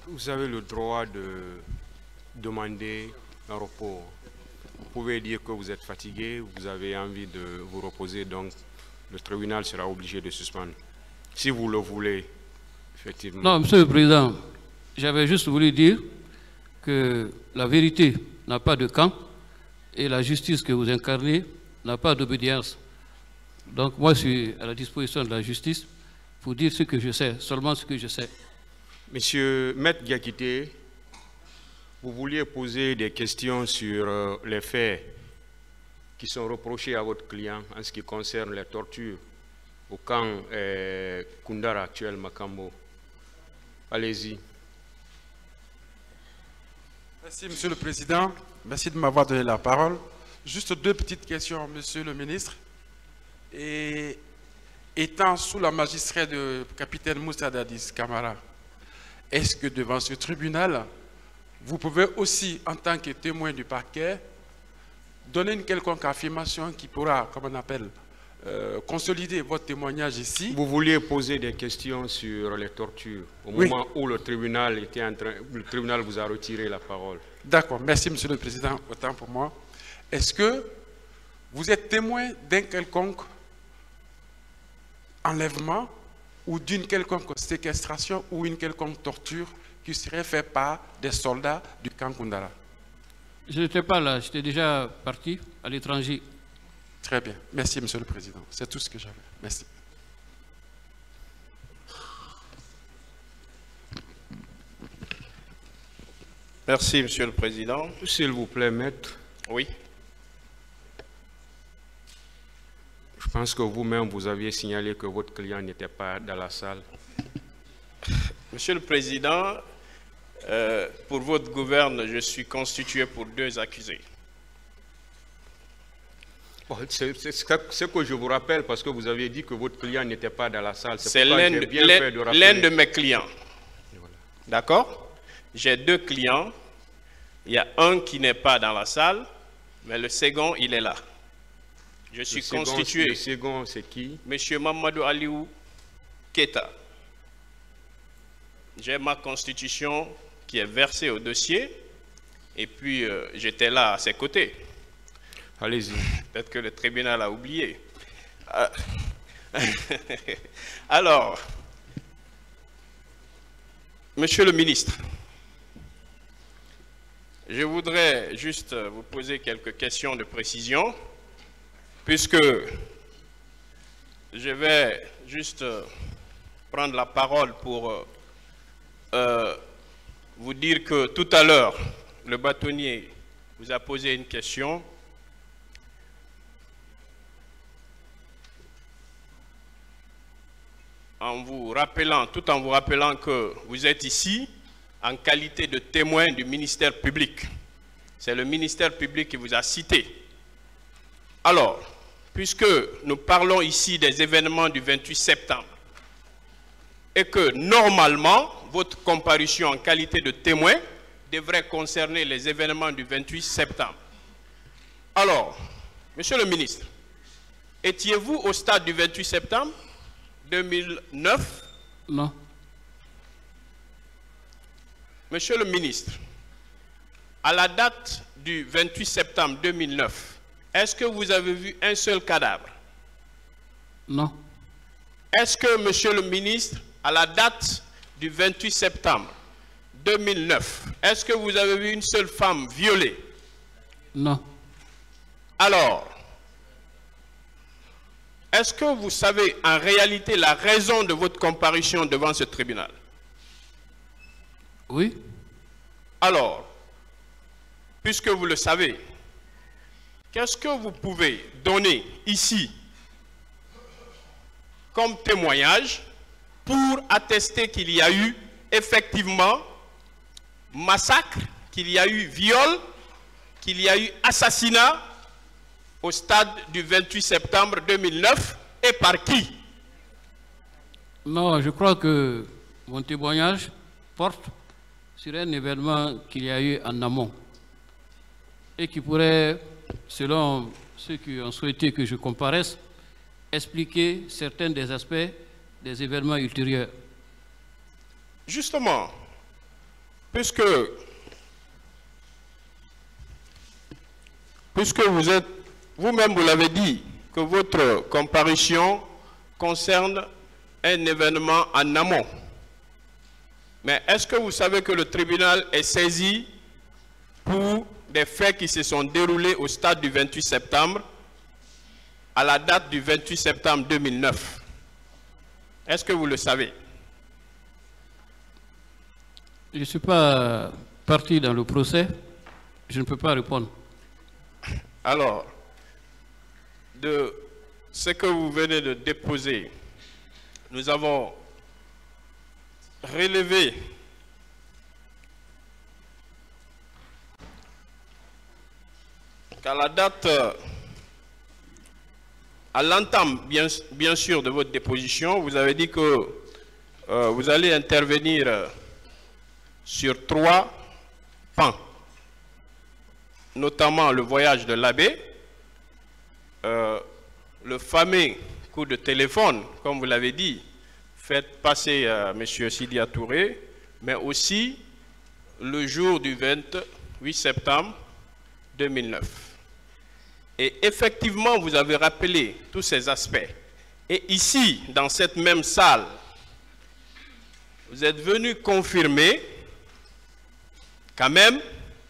Vous avez le droit de demander un repos. Vous pouvez dire que vous êtes fatigué, vous avez envie de vous reposer, donc le tribunal sera obligé de suspendre. Si vous le voulez, effectivement. Non, Monsieur le Président, j'avais juste voulu dire que la vérité n'a pas de camp et la justice que vous incarnez n'a pas d'obédience. Donc moi, je suis à la disposition de la justice pour dire ce que je sais, seulement ce que je sais. Monsieur Maître Diakité, vous vouliez poser des questions sur les faits qui sont reprochés à votre client en ce qui concerne les tortures au camp Koundara actuel Makambo. Allez-y. Merci, Monsieur le Président. Merci de m'avoir donné la parole. Juste deux petites questions, Monsieur le Ministre. Et étant sous la magistrature de capitaine Moussa Dadis Camara, est-ce que devant ce tribunal, vous pouvez aussi, en tant que témoin du parquet, donner une quelconque affirmation qui pourra, comme on appelle, consolider votre témoignage ici? Vous vouliez poser des questions sur les tortures au moment où le tribunal vous a retiré la parole. D'accord, merci Monsieur le Président, autant pour moi. Est-ce que vous êtes témoin d'un quelconque enlèvement ou d'une quelconque séquestration ou une quelconque torture qui serait faite par des soldats du camp Koundara? Je n'étais pas là, j'étais déjà parti à l'étranger. Très bien. Merci, Monsieur le Président. C'est tout ce que j'avais. Merci. Merci, Monsieur le Président. S'il vous plaît, Maître. Oui. Je pense que vous-même, vous aviez signalé que votre client n'était pas dans la salle. Monsieur le Président, pour votre gouverne, je suis constitué pour 2 accusés. Bon, c'est ce que je vous rappelle parce que vous aviez dit que votre client n'était pas dans la salle. C'est l'un de mes clients. Voilà. D'accord? J'ai 2 clients. Il y a un qui n'est pas dans la salle, mais le second, il est là. Je suis constitué. Le second, c'est qui? Monsieur Mamadou Aliou Keta. J'ai ma constitution qui est versée au dossier et puis j'étais là à ses côtés. Allez-y. Peut-être que le tribunal a oublié. Alors, Monsieur le ministre, je voudrais juste vous poser quelques questions de précision, puisque je vais juste prendre la parole pour vous dire que tout à l'heure, le bâtonnier vous a posé une question. Tout en vous rappelant que vous êtes ici en qualité de témoin du ministère public. C'est le ministère public qui vous a cité. Alors, puisque nous parlons ici des événements du 28 septembre, et que normalement, votre comparution en qualité de témoin devrait concerner les événements du 28 septembre. Alors, Monsieur le ministre, étiez-vous au stade du 28 septembre 2009? Non. Monsieur le ministre, à la date du 28 septembre 2009, est-ce que vous avez vu un seul cadavre? Non. Est-ce que, Monsieur le ministre, à la date du 28 septembre 2009, est-ce que vous avez vu une seule femme violée? Non. Alors, est-ce que vous savez en réalité la raison de votre comparution devant ce tribunal? Oui. Alors, puisque vous le savez, qu'est-ce que vous pouvez donner ici comme témoignage pour attester qu'il y a eu effectivement massacre, qu'il y a eu viol, qu'il y a eu assassinat au stade du 28 septembre 2009 et par qui? Non, je crois que mon témoignage porte sur un événement qu'il y a eu en amont et qui pourrait, selon ceux qui ont souhaité que je comparaisse, expliquer certains des aspects des événements ultérieurs. Justement, puisque vous êtes, vous-même vous l'avez dit, que votre comparution concerne un événement en amont. Mais est-ce que vous savez que le tribunal est saisi pour des faits qui se sont déroulés au stade du 28 septembre, à la date du 28 septembre 2009? Est-ce que vous le savez? Je ne suis pas parti dans le procès, je ne peux pas répondre. Alors, de ce que vous venez de déposer, nous avons relevé qu'à la date, à l'entame bien sûr de votre déposition, vous avez dit que vous allez intervenir sur 3 pans, notamment le voyage de l'abbé, le fameux coup de téléphone, comme vous l'avez dit, fait passer M. Sidia Touré, mais aussi le jour du 28 septembre 2009. Et effectivement, vous avez rappelé tous ces aspects. Et ici, dans cette même salle, vous êtes venu confirmer quand même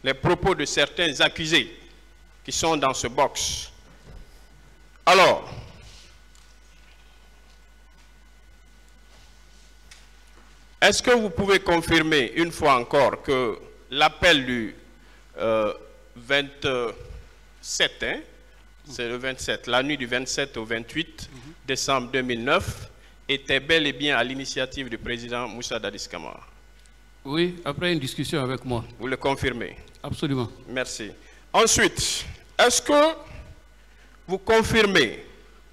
les propos de certains accusés qui sont dans ce box. Alors, est-ce que vous pouvez confirmer une fois encore que l'appel du 27, hein, c'est le 27, la nuit du 27 au 28 décembre 2009, était bel et bien à l'initiative du président Moussa Dadis Camara? Oui, après une discussion avec moi. Vous le confirmez? Absolument. Merci. Ensuite, est-ce que vous confirmez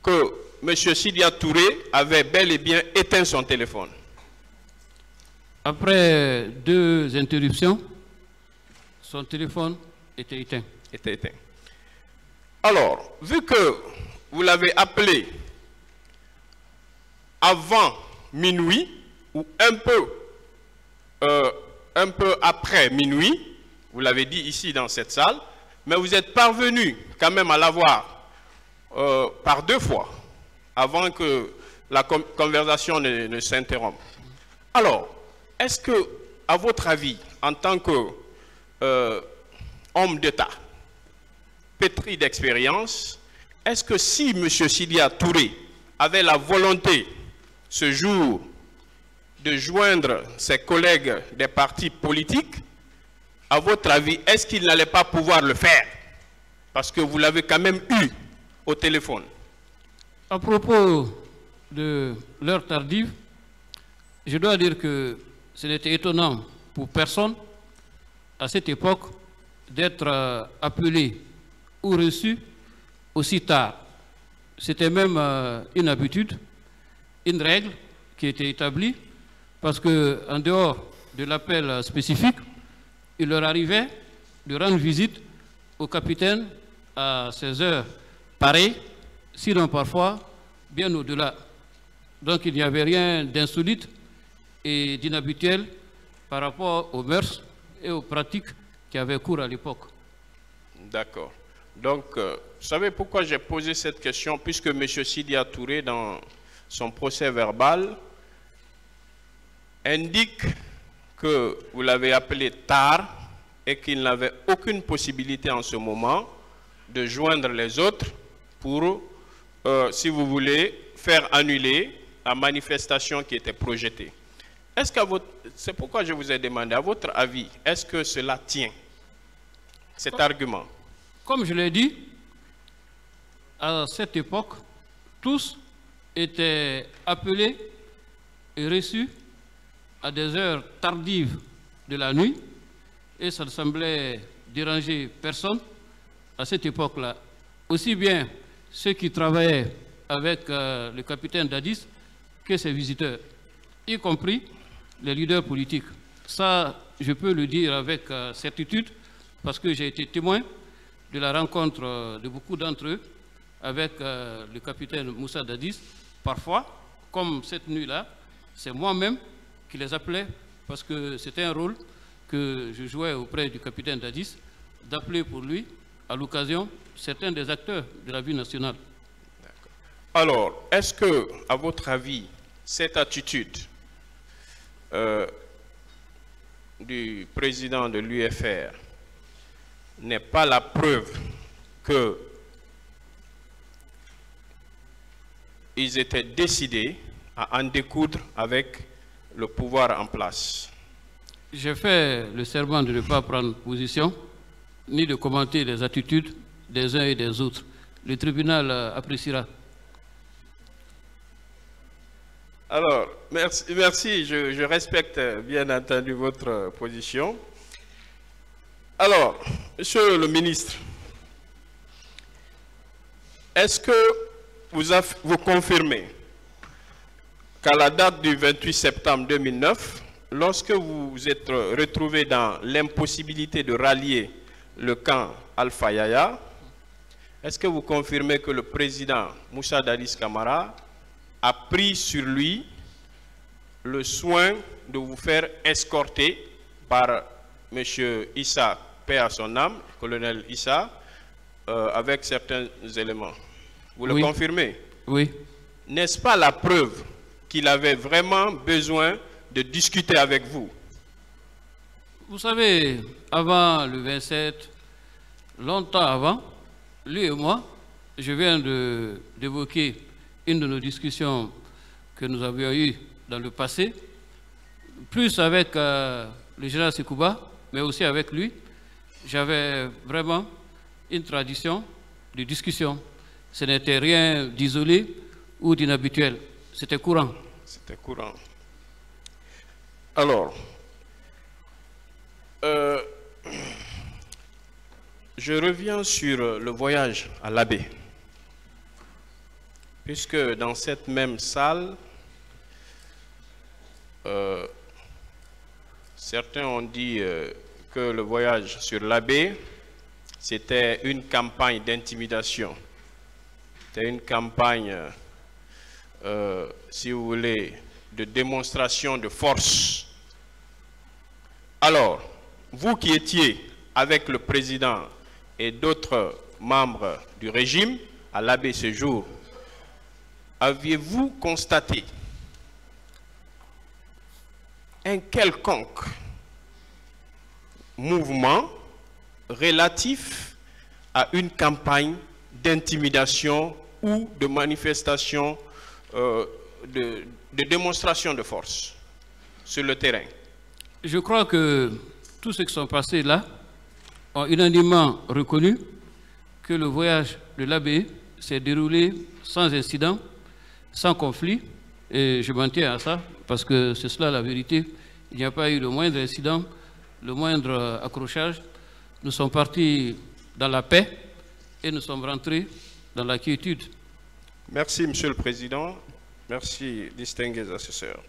que M. Sidia Touré avait bel et bien éteint son téléphone? Après 2 interruptions, son téléphone était éteint. Était éteint. Alors, vu que vous l'avez appelé avant minuit ou un peu après minuit, vous l'avez dit ici dans cette salle, mais vous êtes parvenu quand même à l'avoir par 2 fois avant que la conversation ne s'interrompe. Alors, est-ce que, à votre avis, en tant qu'homme d'État, pétri d'expérience, est-ce que si M. Sidia Touré avait la volonté ce jour de joindre ses collègues des partis politiques, à votre avis, est-ce qu'il n'allait pas pouvoir le faire? Parce que vous l'avez quand même eu au téléphone. À propos de l'heure tardive, je dois dire que ce n'était étonnant pour personne à cette époque d'être appelé ou reçu aussi tard. C'était même une habitude, une règle qui était établie, parce qu'en dehors de l'appel spécifique, il leur arrivait de rendre visite au capitaine à ces heures pareilles, sinon parfois bien au-delà. Donc il n'y avait rien d'insolite et d'inhabituel par rapport aux mœurs et aux pratiques qui avaient cours à l'époque. D'accord. Donc, vous savez pourquoi j'ai posé cette question? Puisque M. Sidia Touré, dans son procès verbal, indique que vous l'avez appelé tard et qu'il n'avait aucune possibilité en ce moment de joindre les autres pour, si vous voulez, faire annuler la manifestation qui était projetée. Est-ce qu'à votre... C'est pourquoi je vous ai demandé, à votre avis, est-ce que cela tient, cet argument? Comme je l'ai dit, à cette époque, tous étaient appelés et reçus à des heures tardives de la nuit, et ça ne semblait déranger personne à cette époque-là. Aussi bien ceux qui travaillaient avec le capitaine Dadis que ses visiteurs, y compris les leaders politiques. Ça, je peux le dire avec certitude, parce que j'ai été témoin de la rencontre de beaucoup d'entre eux avec le capitaine Moussa Dadis. Parfois, comme cette nuit-là, c'est moi-même qui les appelais, parce que c'était un rôle que je jouais auprès du capitaine Dadis, d'appeler pour lui, à l'occasion, certains des acteurs de la vie nationale. Alors, est-ce que, à votre avis, cette attitude du président de l'UFR n'est pas la preuve qu'ils étaient décidés à en découdre avec le pouvoir en place? J'ai fait le serment de ne pas prendre position, ni de commenter les attitudes des uns et des autres. Le tribunal appréciera. Alors, merci, je respecte bien entendu votre position. Alors, monsieur le ministre, est-ce que vous confirmez qu'à la date du 28 septembre 2009, lorsque vous vous êtes retrouvé dans l'impossibilité de rallier le camp Alpha Yaya, est-ce que vous confirmez que le président Moussa Dadis Camara a pris sur lui le soin de vous faire escorter par M. Issa, paix à son âme, colonel Issa, avec certains éléments? Vous le confirmez? Oui. N'est-ce pas la preuve qu'il avait vraiment besoin de discuter avec vous? Vous savez, avant le 27, longtemps avant, lui et moi, je viens d'évoquer une de nos discussions que nous avions eues dans le passé, plus avec le général Sekouba, mais aussi avec lui. J'avais vraiment une tradition de discussion. Ce n'était rien d'isolé ou d'inhabituel. C'était courant. C'était courant. Alors, je reviens sur le voyage à l'Abbé. Puisque dans cette même salle, certains ont dit que le voyage sur l'Abbé, c'était une campagne d'intimidation. C'était une campagne, si vous voulez, de démonstration de force. Alors, vous qui étiez avec le président et d'autres membres du régime à l'Abbé ce jour, aviez-vous constaté un quelconque mouvement relatif à une campagne d'intimidation ou de manifestation, de démonstration de force sur le terrain? Je crois que tous ceux qui sont passés là ont unanimement reconnu que le voyage de l'Abbé s'est déroulé sans incident, sans conflit, et je m'en tiens à ça, parce que c'est cela la vérité. Il n'y a pas eu le moindre incident, le moindre accrochage. Nous sommes partis dans la paix et nous sommes rentrés dans la quiétude. Merci, Monsieur le Président. Merci, distingués assesseurs.